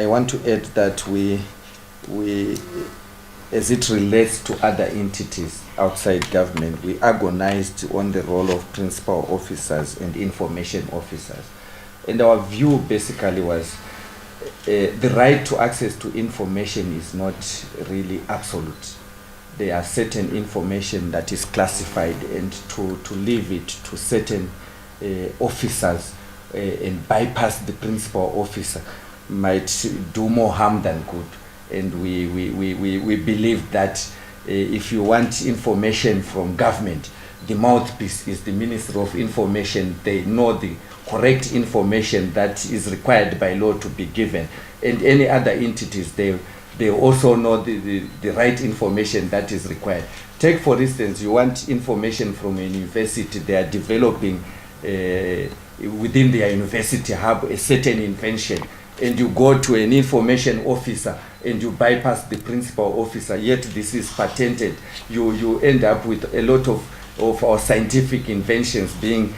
I want to add that we, as it relates to other entities outside government, we agonized on the role of principal officers and information officers. And our view basically was the right to access to information is not really absolute. There are certain information that is classified, and to leave it to certain officers and bypass the principal officer might do more harm than good. And we believe that if you want information from government, the mouthpiece is the Ministry of Information. They know the correct information that is required by law to be given. And any other entities, they also know the right information that is required. Take, for instance, you want information from a university. They are developing within their university hub a certain invention, and you go to an information officer and you bypass the principal officer, yet this is patented. You end up with a lot of our scientific inventions being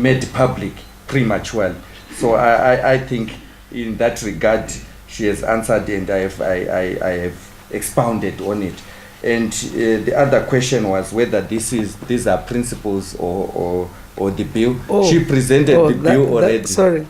made public prematurely. So I think in that regard she has answered, and I have expounded on it. And the other question was whether these are principles or the bill. She presented the bill already. Sorry.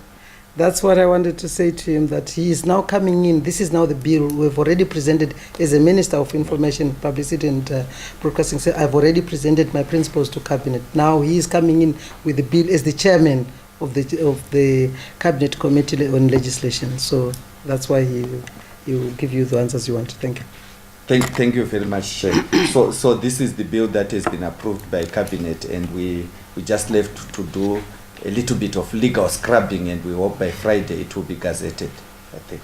That's what I wanted to say to him, that he is now coming in. This is now the bill we've already presented as a Minister of Information, Publicity and Broadcasting. So I've already presented my principles to Cabinet. Now he is coming in with the bill as the chairman of the Cabinet Committee on Legislation. So that's why he will give you the answers you want. Thank you. Thank you very much, Chair. So this is the bill that has been approved by Cabinet, and we just left to do a little bit of legal scrubbing, and we hope by Friday it will be gazetted, I think.